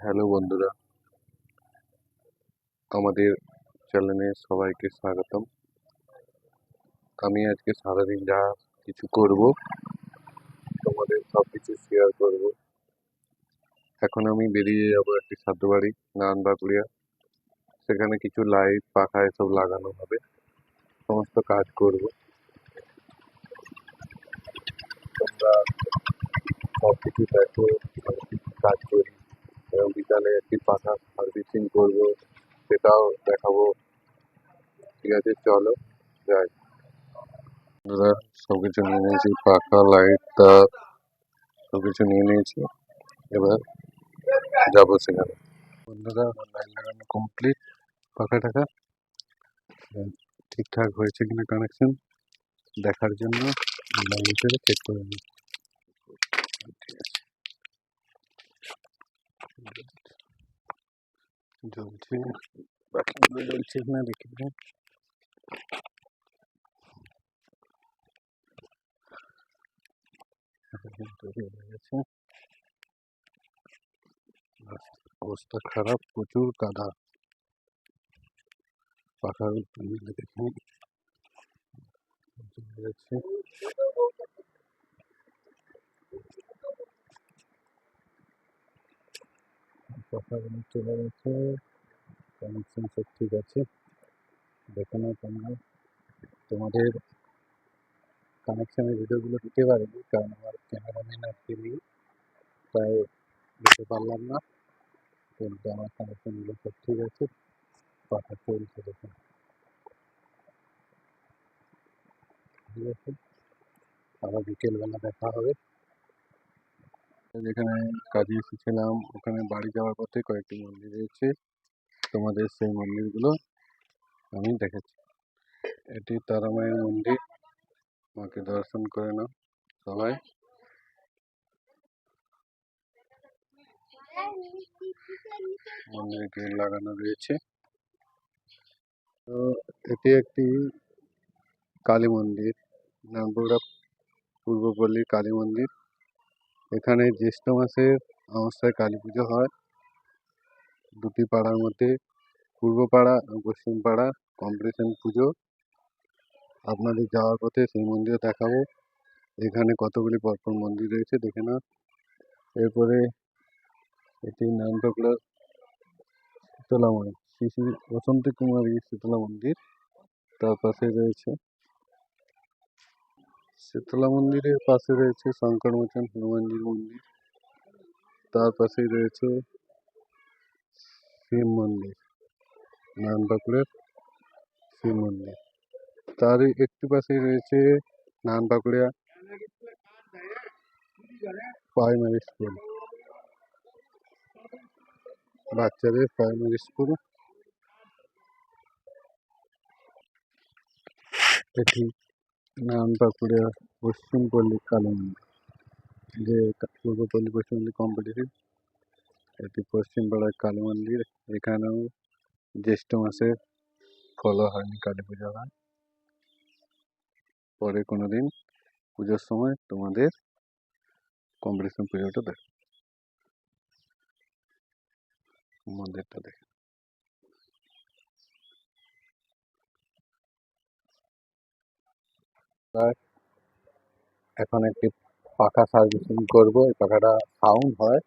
Hello বন্ধুরা, আমাদের চ্যানেলে সবাইকে স্বাগতম। আমি আজকে সারাদিন যা কিছু করব তোমাদের সব কিছু শেয়ার করব। এখন আমি বেরিয়ে যাব একটি শ্রাদ্ধ বাড়ি, নানবাগুড়িয়া। সেখানে কিছু লাইট পাখা এসব লাগানো হবে, সমস্ত কাজ করব। তোমরা সব কিছু দেখো, আমি কি কি কাজ করি এবং বিকালে একটি পাখা সার্ভিসিং করব, সেটাও দেখাবো। ঠিক আছে, চলো যাই। বন্ধুরা, সবকিছু নিয়ে নিয়েছি, পাখা, লাইট, তার সবকিছু নিয়ে নিয়েছি। এবার যাবো সেখানে। বন্ধুরা, আমার লাইন লাগানো কমপ্লিট। পাখা টাকা ঠিকঠাক হয়েছে কিনা কানেকশন দেখার জন্য লাইন হিসেবে চেক করে নিই। জ্বলছে, বাকিগুলো জ্বলছে কিনা দেখে নিই। অবস্থা খারাপ, প্রচুর কাদা। পাখার দেখে যাচ্ছে। পাখাগুলো চলে গেছে, কানেকশন সব ঠিক আছে। দেখে নাও তোমরা। তোমাদের কানেকশনের ভিডিওগুলো দিতে পারিনি, কারণ আমার ক্যামেরাম্যান আজকে নেই, তাই দিতে পারলাম না। কিন্তু আমার কানেকশনগুলো সব ঠিক আছে, পাখা চলছে। দেখুন, ঠিক আছে। আবার বিকেলবেলা দেখা হবে। যেখানে কাজে এসেছিলাম, ওখানে বাড়ি যাওয়ার পথে কয়েকটি মন্দির রয়েছে, তোমাদের সেই মন্দিরগুলো আমি দেখেছি। এটি তারামায়ের মন্দির, মাকে দর্শন করে নাও সবাই। মন্দিরে গ্রিল লাগানো রয়েছে। তো এটি একটি কালী মন্দির, নামপুরা পূর্বপল্লীর কালী মন্দির। এখানে জ্যৈষ্ঠ মাসের অমাবস্যায় কালী পুজো হয়। দুটি পাড়ার মধ্যে, পূর্ব পাড়া এবং পশ্চিম পাড়া কম্পিটিশন পুজো। আপনাদের যাওয়ার পথে সেই মন্দির দেখাবো। এখানে কতগুলি পরপর মন্দির রয়েছে দেখে না। এরপরে এটি নামডগলার শীতলা মন্দির, শ্রী শ্রী বসন্ত কুমারী শীতলা মন্দির। তার পাশে রয়েছে শীতলা মন্দিরের পাশে রয়েছে শঙ্কর মোচন হনুমানজির মন্দির। তার পাশেই রয়েছে শিব মন্দির, নানবাঁকুড়ের শিব মন্দির। তারই একটু পাশেই রয়েছে নানবাঁকুড়িয়া প্রাইমারি স্কুল, বাচ্চাদের প্রাইমারি স্কুল। এটি নানবাঁকুড়িয়া পশ্চিমপল্লী কালী মন্দির, যে পূর্বপল্লী পশ্চিমপল্লী কম্পিটিটিভ। এটি পশ্চিম পাড়ার কালী মন্দির। এখানেও জ্যৈষ্ঠ মাসে ফলো হয়নি, কালী পূজা হয়। পরে কোনোদিন পুজোর সময় তোমাদের কম্পিটিশন পুজোটা দেখ, মন্দিরটা দেখ। এখন একটি পাখা সার্ভিসিং করবো। এই পাখাটা সাউন্ড হয়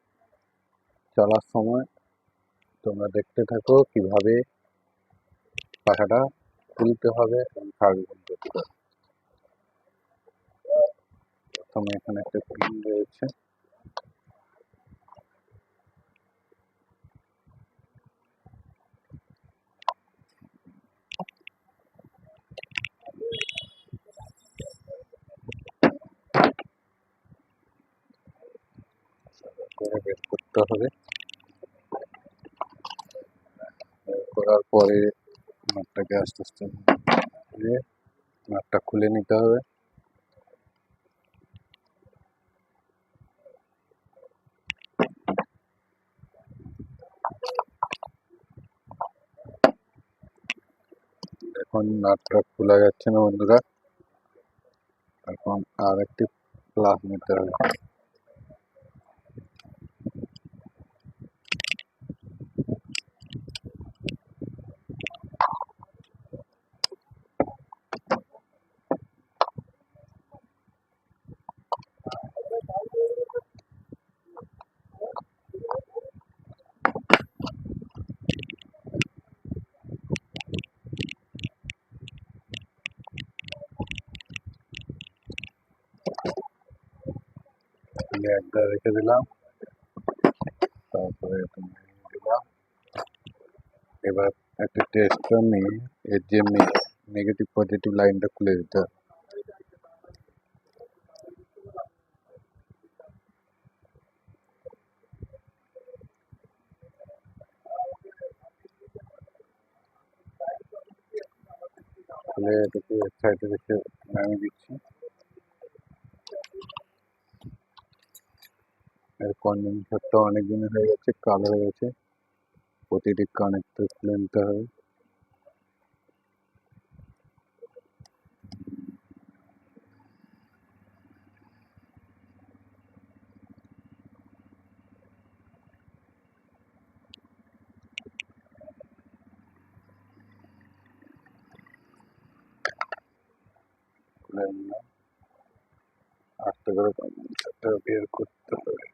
চলার সময়, তোমরা দেখতে থাকো কিভাবে পাখাটা খুলতে হবে এবং সার্ভিসিং করতে হবে। প্রথমে এখানে একটা পিন রয়েছে, করে বের করতে হবে। বের করার পরে নাটটাকে আস্তে আস্তে নাটটা খুলে নিতে হবে। এখন নাটটা খোলা যাচ্ছে না বন্ধুরা, এখন আর একটি প্লাগ নিতে হবে। খুলে একটা রেখে দিলাম, তারপরে দিলাম। এবার একটা টেস্টার নিয়ে এর যে নেগেটিভ পজিটিভ লাইনটা খুলে দিতে হবে। খুলে এটাকে এক সাইডে রেখে নামিয়ে দিচ্ছি। এর কন্ডেন্সারটা অনেক দিন হয়ে গেছে, কালো হয়ে গেছে। প্রতিটি কানেক্টর খুলে নিতে হবে। খুলে নিলাম, আস্তে করে কন্ডেন্সারটা বের করতে হবে।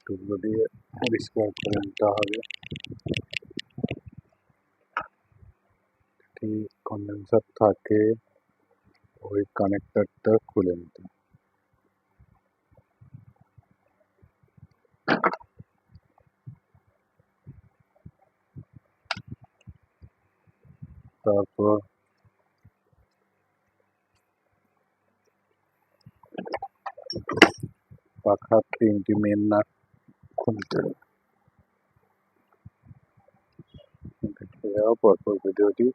টুকরো দিয়ে পরিষ্কার করে নিতে হবে। কন্ডেন্সার থাকে ওই কানেক্টরটা খুলে নিতে হবে। তারপর পাখার 3টি মেন নাট খুলতে হবে। দেখতে যাও পরপর ভিডিওটি।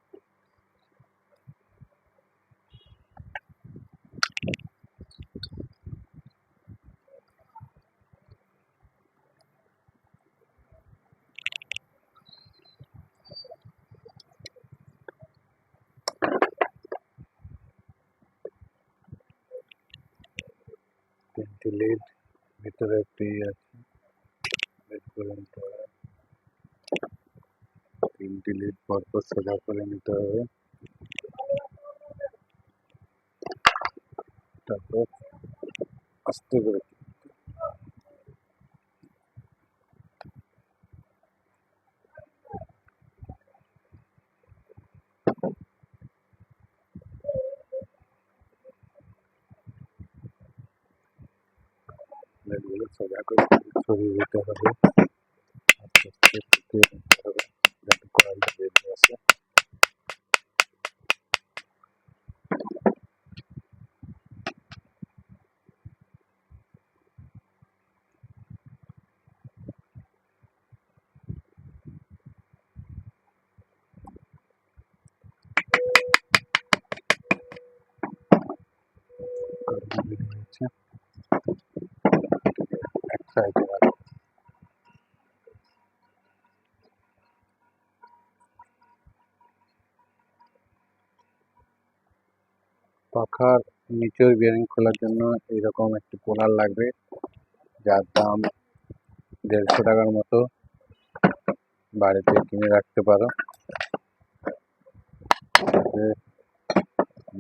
তিনটি লিড, ভিতরে একটি আছে, বের করে নিতে হবে। 3টি লিড পরপর সোজা করে নিতে হবে। তারপর আস্তে করে লেডগুলো সোজা করে সরিয়ে দিতে হবে। আস্তে আস্তে ফুটিয়ে নিতে হবে যাতে কয়েলটা বেরিয়ে আসে। কয়েলটা বেরিয়ে গেছে, এক সাইডে রাখো। পাখার নিচের বেয়ারিং খোলার জন্য এরকম একটি পোলার লাগবে, যার দাম 150 টাকার মতো। বাড়িতে কিনে রাখতে পারো।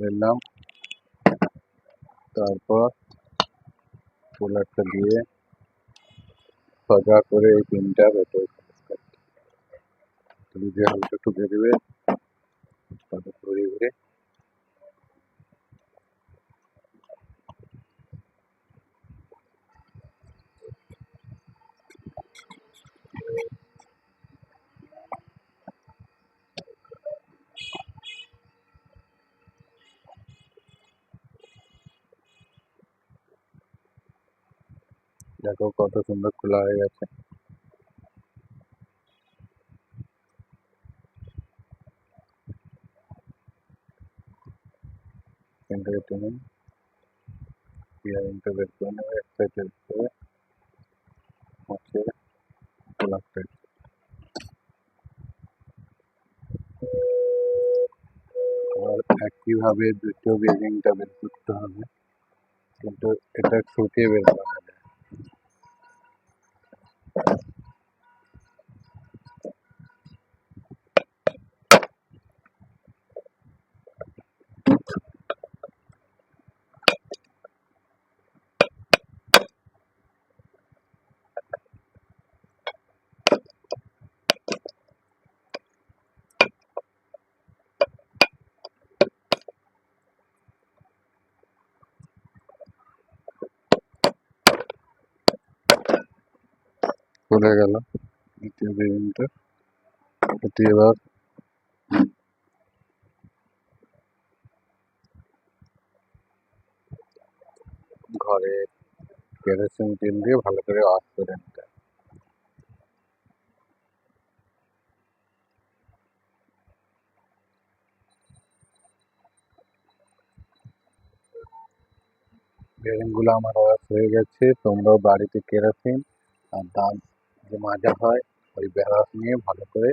নিলাম, তারপর পোলারটা দিয়ে সোজা করে এই পিনটা ভেতরে দিয়ে হালকা ঠুকে দেবে, তারপর ঘুরে ঘুরে দেখো কত সুন্দর খোলা হয়ে গেছে। কিন্তু তুমি বিয়ারিংটা বের করে নেবে, এক সাইডে করে হচ্ছে পোলারটা। আর একইভাবে দ্বিতীয় বিয়ারিংটা বের করতে হবে, কিন্তু এটা শুকিয়ে বের করা যায়। খুলে গেল দ্বিতীয় বেরিংটা। এটি এবার ঘরে কেরোসিন তেল দিয়ে ভালো করে ওয়াশ করে নিতে হবে। বেরিং গুলো আমার ওয়াশ হয়ে গেছে। তোমরাও বাড়িতে কেরোসিন আর দাঁত যে মাজা হয় ওই ব্রাশ নিয়ে ভালো করে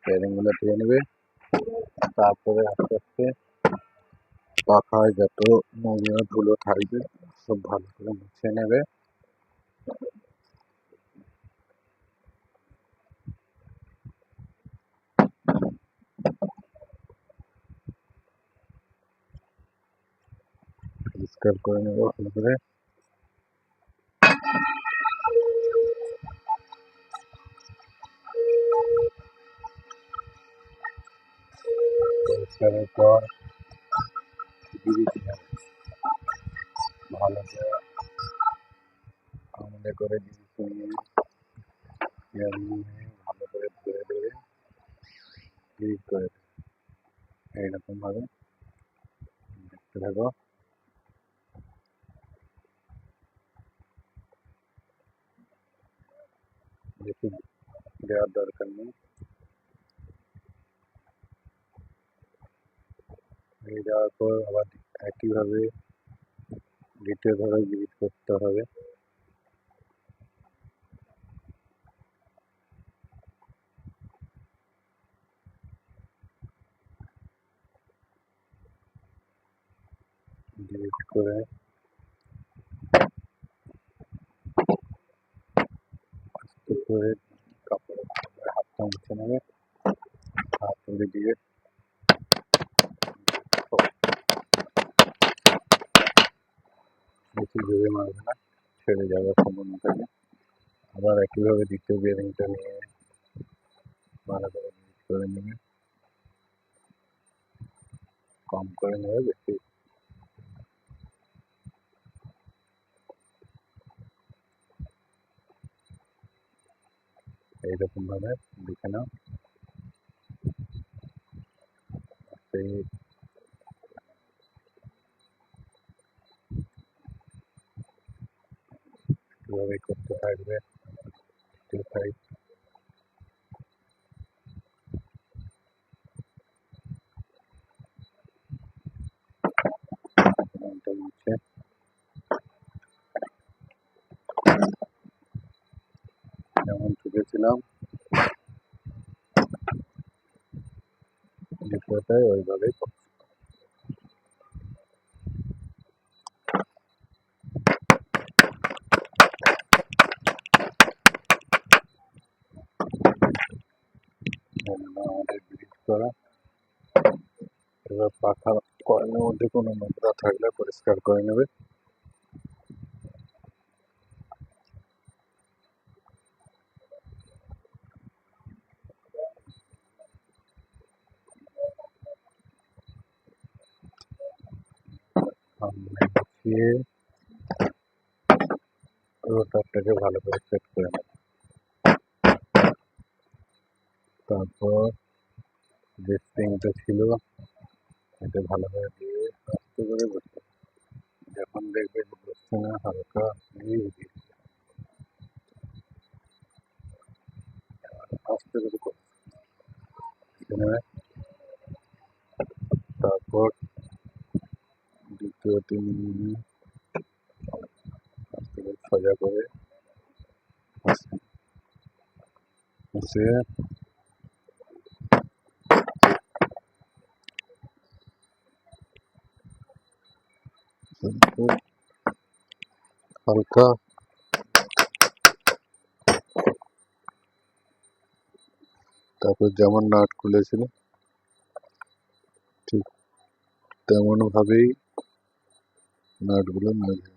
বেরিং গুলো ধুয়ে নেবে। তারপরে আস্তে আস্তে পাখায় যত নোংরা ধুলো থাকবে সব ভালো করে মুছে নেবে। পরিষ্কার করে নেবে ভালো করে। পরিষ্কারের পর গ্রিজ নেবে ভালো করে, আমলে করে গ্রিজ নিয়ে ভালো করে ধুয়ে দেবে, গ্রিজ করে দেবে। এইরকম ভাবে দেখতে থাকো। বেশি দেওয়ার দরকার নেই। এই দেওয়ার পর আবার একইভাবে দ্বিতীয়ভাবে গ্রিজ করতে হবে। গ্রিজ করে আস্তে করে কাপড়ের হাতটা মুছে নেবে। হাত তুলে দিয়ে বেশি জোরে মারবে না, ছেড়ে যাওয়ার সম্ভাবনা থাকে। আবার একইভাবে দ্বিতীয় বেরিংটা নিয়ে ভালো করে গ্রিজ করে নেবে, কম করে নেবে বেশি। এইরকম ভাবে দেখে নাও। সেই এভাবে করতে থাকবে। দ্বিতীয় সাইড মুছে যেমন তুলেছিলাম দ্বিতীয়টায় ওইভাবেই আমাদের গ্রিজ করা। এবার পাখা কয়েলের মধ্যে কোনো নোংরা থাকলে পরিষ্কার করে নেবে। মুছিয়ে রোটারটাকে ভালো করে সেট করে নেবে। তারপর যে স্প্রিংটা ছিল এটা ভালো করে দিয়ে আস্তে করে বসে, যখন দেখবে যে বসছে না হালকা আস্তে করে করতে নেবে। তারপর দ্বিতীয় তিন আস্তে করে সোজা করে মুছে হালকা তারপর যেমন নাট খুলেছিল ঠিক তেমন ভাবেই নাটগুলো মেরে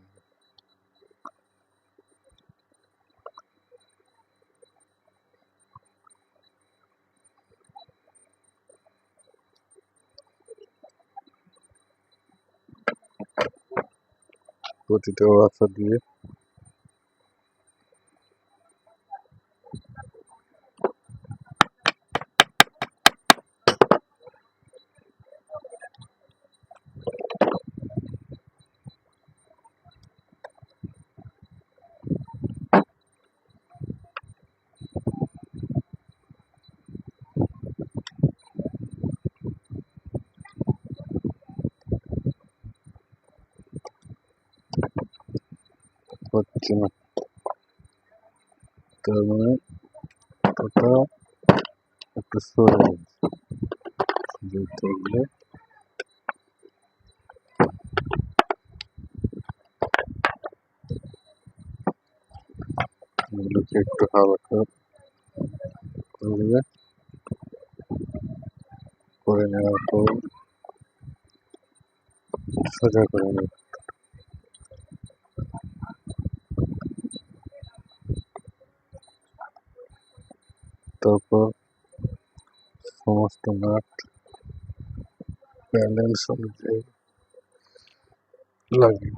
প্রতিটা ওয়াশার দিয়ে হচ্ছে না, তার মানে ওটা একটু সরে যেতে গেলে এগুলোকে একটু হালকা করবে, করে নেওয়ার পর সোজা করে নেবে। তারপর সমস্ত নাট ব্যালেন্স অনুযায়ী লাগিয়ে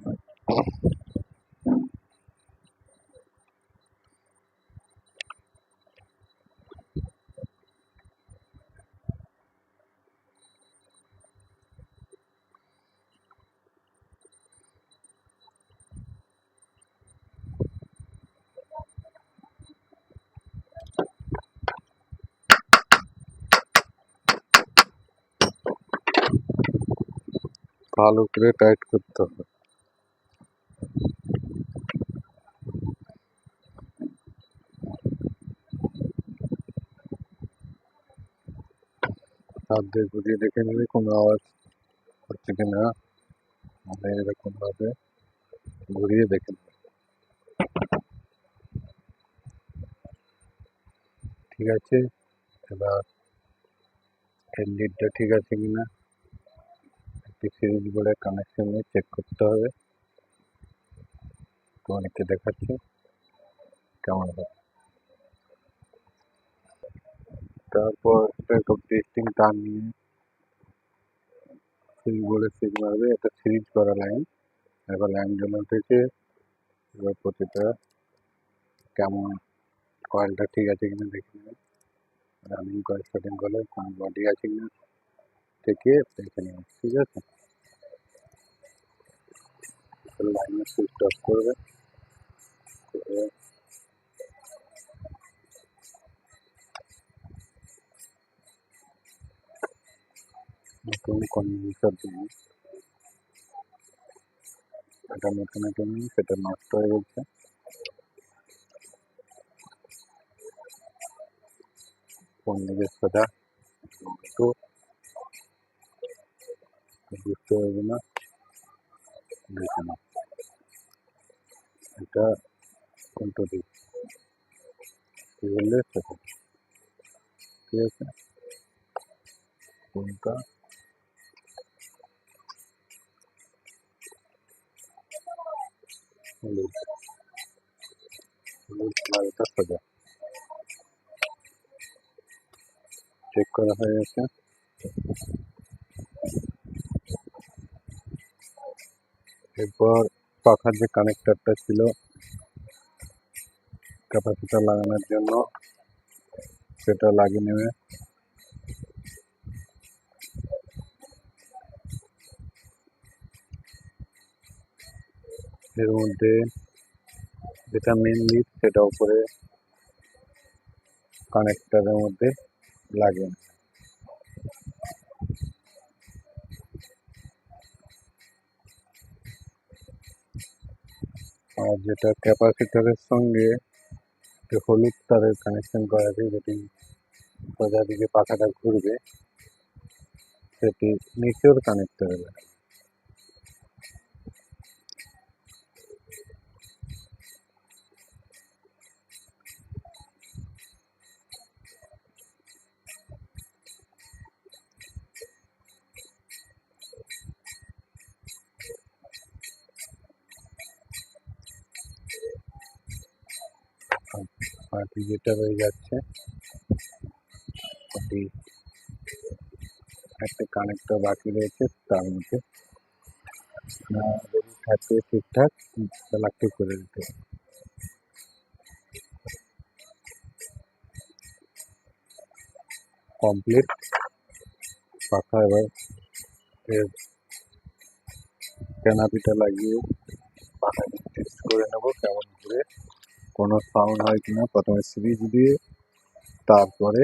ভালো করে টাইট করতে হবে। হাত দিয়ে ঘুরিয়ে দেখে নিলে কোনো আওয়াজ হচ্ছে কিনা, মানে এরকম ভাবে ঘুরিয়ে দেখে নেবে। ঠিক আছে, এবার এর লিডটা ঠিক আছে কিনা একটি সিরিজ বোর্ডের কানেকশন নিয়ে চেক করতে হবে। তোমাদেরকে দেখাচ্ছি কেমন হবে। তারপর একটা টেস্টিং তার নিয়ে সিরিজ বোর্ডে সিরিজ মারবে, একটা সিরিজ করা লাইন। এবার লাইন জমা থেকে এবার প্রতিটা কেমন কয়েলটা ঠিক আছে কিনা দেখে নেবে। রানিং কয়েল সেটিং করলে কোনো বডি আছে কিনা থেকে দেখে নেবে। ঠিক আছে, লাইনের সুইচ অফ করবে, নতুন কন্ডেন্সার দিয়ে এটা নতুন একটা নিয়ে সেটা নষ্ট হয়ে গেছে। কোন দিকে সেটা একটু বুঝতে পারবে না, দেখে না এটা কোনটা দিক কি বললে সেটা। ঠিক আছে, কোনটা হলুদ, হলুদ লালটা সোজা চেক করা হয়ে গেছে। এরপর পাখার যে কানেক্টরটা ছিল ক্যাপাসিটার লাগানোর জন্য সেটা লাগিয়ে নেবে। এর মধ্যে যেটা মেন লিড সেটা উপরে কানেক্টরের মধ্যে লাগিয়ে নেবে। আর যেটা ক্যাপাসিটরের সঙ্গে যে হলুদ তারের কানেকশন করা আছে, যেটি সোজা দিকে পাখাটা ঘুরবে, সেটি নিচের কানেক্টরে লাগাবে। বাকি যেটা রয়ে যাচ্ছে ওটি একটা কানেক্টর বাকি রয়েছে, তার মধ্যে যদি থাকে ঠিকঠাক প্লাগটি করে দিতে হবে। কমপ্লিট পাখা। এবার এর ক্যানাপিটা লাগিয়ে পাখা টেস্ট করে নেবো কেমন ঘুরে, কোনো সাউন্ড হয় কিনা। প্রথমে সিরিজ দিয়ে তারপরে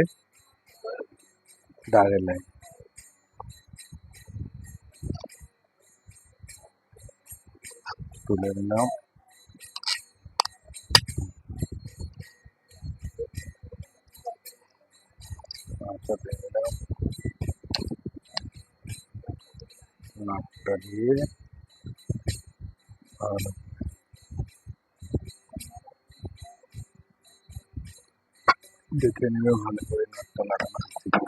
ডাইরেক্ট লাইন। তুলে নিলাম, নাটটা দিয়ে আর দেখে নেবে ভালো করে নাটটা লাগানো আছে কিনা।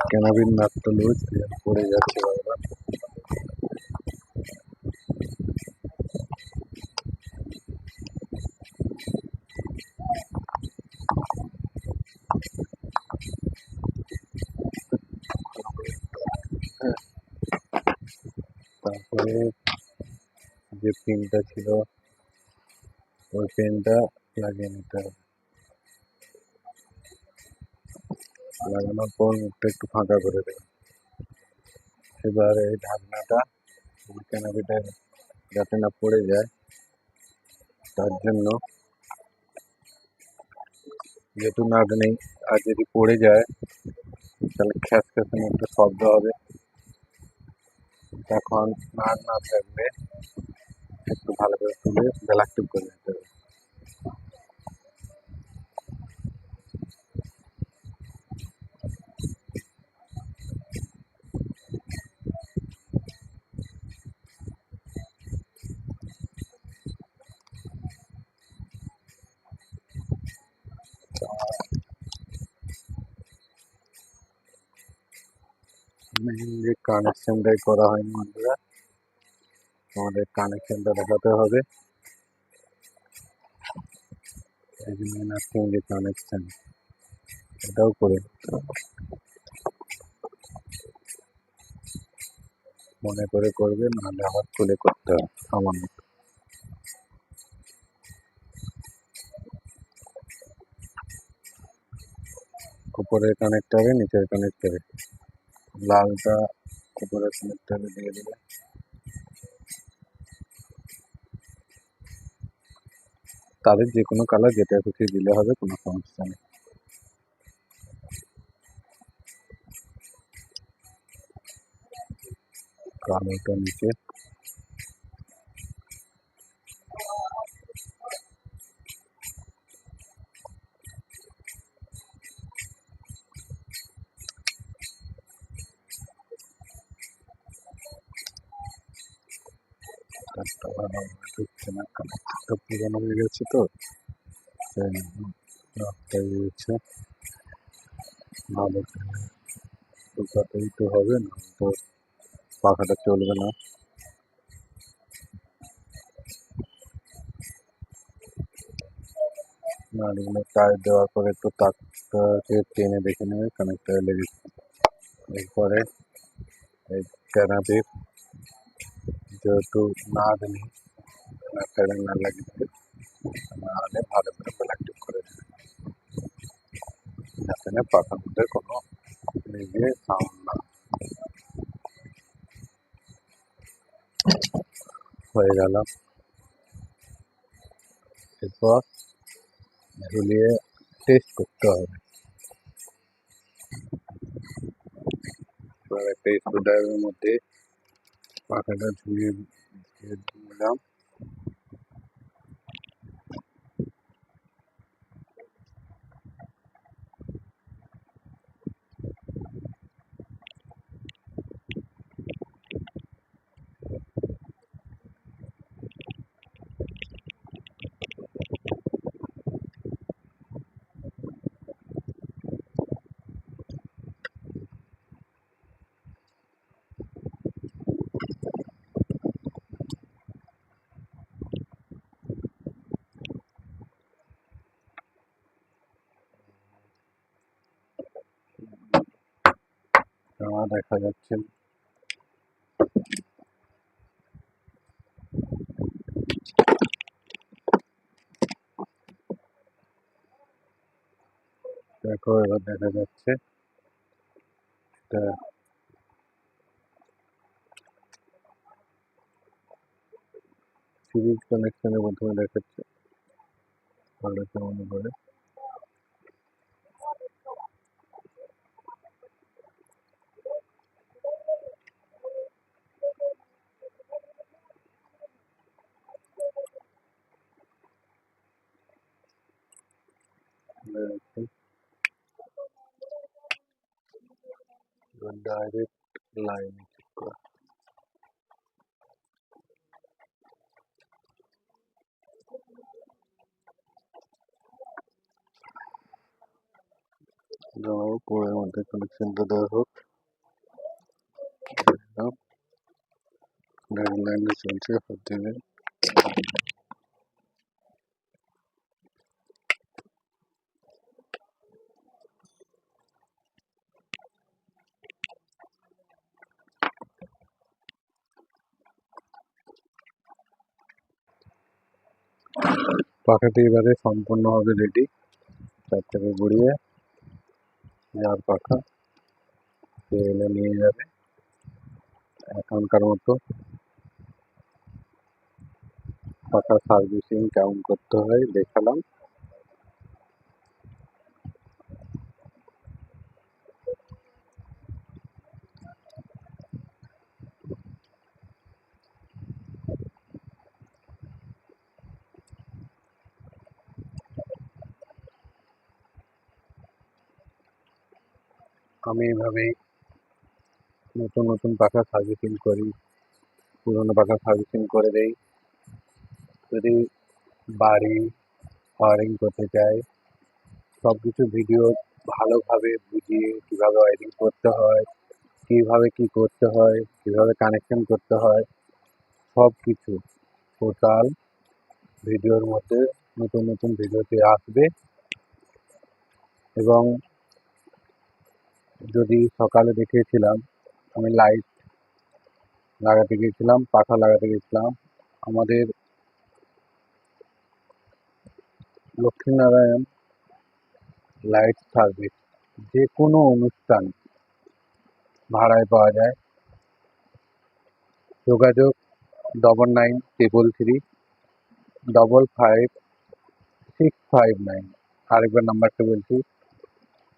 ক্যানাবির নাটটা লুজ পড়ে যাচ্ছে বারবার। তারপরে যে পিনটা ছিল ওই পেনটা লাগিয়ে নিতে হবে। লাগানোর পর মুখটা একটু ফাঁকা করে দেবে। এবার এই ঢাকনাটা ক্যানাবিটা যাতে না পড়ে যায় তার জন্য, যেহেতু নাট নেই আর যদি পড়ে যায় তাহলে খ্যাস খ্যাসানো একটা শব্দ হবে, তখন নাট না থাকলে একটু ভালো করে তুলে ব্যালাক টিপ করে নিতে হবে। মেইন যে কানেকশনটাই করা হয়নি বন্ধুরা, আমাদের কানেকশনটা দেখাতে হবে। এই যে মেন আর্থিং যে কানেকশন এটাও করে মনে করে করবে, নাহলে আবার খুলে করতে হবে সামান্য। উপরের কানেক্টারে নিচের কানেক্টারে, লালটা উপরের কানেক্টারে দিয়ে দেবে। তাদের যে কোনো কালার যেটা খুশি দিলে হবে, কোনো সমস্যা নেই। কালোটা নিচে, একটা ভালো ঢুকছে না, কানেক্টারটা পুরোনো হয়ে গেছে তো রাস্তায় রয়েছে, ভালো ঢুকাতেই তো হবে, না তো পাখাটা চলবে না। নাড়িগুলো টায়ার দেওয়ার পরে একটু তাকটাকে টেনে দেখে নেবে কানেক্টারে লেগেছে। এরপরে এই ক্যানাবির যেহেতু নাট নেই, কানেক্টারে না লাগিয়ে নাহলে ভালো করে প্লাস্টিক করে দেবে, যাতে না পাখার মধ্যে কোনো নিজে সাউন্ড না হয়ে গেল। এরপর ঝুলিয়ে টেস্ট করতে হবে। এবার একটা স্ক্রুড্রাইভারের মধ্যে পাখাটা ঝুলিয়ে দিলাম। দেখা যাচ্ছে দেখো, এবার দেখা যাচ্ছে এটা সিরিজ কানেকশনের মাধ্যমে দেখাচ্ছে ভালো কেমন করে। ডাইরেক্ট লাইন করা। পরের মধ্যে কানেকশনটা দেওয়া হোক। ডাইরেক্ট লাইনে চলছে, হাত দেবেন। পাখাটি এবারে সম্পূর্ণভাবে রেডি। তার থেকে ঘুরিয়ে যার পাখা সে এনে নিয়ে যাবে। এখনকার মতো পাখা সার্ভিসিং কেমন করতে হয় দেখালাম। আমি এভাবেই নতুন নতুন পাখা সার্ভিসিং করি, পুরোনো পাখা সার্ভিসিং করে দেই। যদি বাড়ি ওয়ারিং করতে চাই, সব কিছু ভিডিও ভালোভাবে বুঝিয়ে কীভাবে ওয়ারিং করতে হয়, কীভাবে কী করতে হয়, কীভাবে কানেকশন করতে হয়, সব কিছু টোটাল ভিডিওর মধ্যে নতুন নতুন ভিডিওতে আসবে। এবং যদি সকালে দেখিয়েছিলাম আমি লাইট লাগাতে গিয়েছিলাম, পাখা লাগাতে গেছিলাম আমাদের লক্ষ্মীনারায়ণ লাইট সার্ভিস। যে কোনো অনুষ্ঠান ভাড়ায় পাওয়া যায়। যোগাযোগ 9933555659। আরেকবার নাম্বারটা বলছি,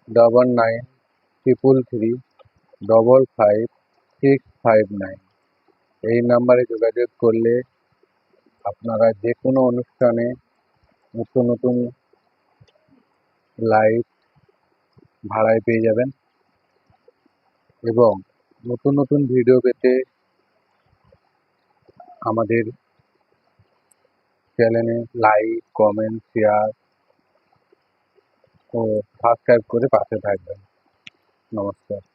9933555659। এই নাম্বারে যোগাযোগ করলে আপনারা যে কোনো অনুষ্ঠানে নতুন নতুন লাইট ভাড়ায় পেয়ে যাবেন। এবং নতুন নতুন ভিডিও পেতে আমাদের চ্যানেলে লাইক, কমেন্ট, শেয়ার ও সাবস্ক্রাইব করে পাশে থাকবেন। নমস্কার।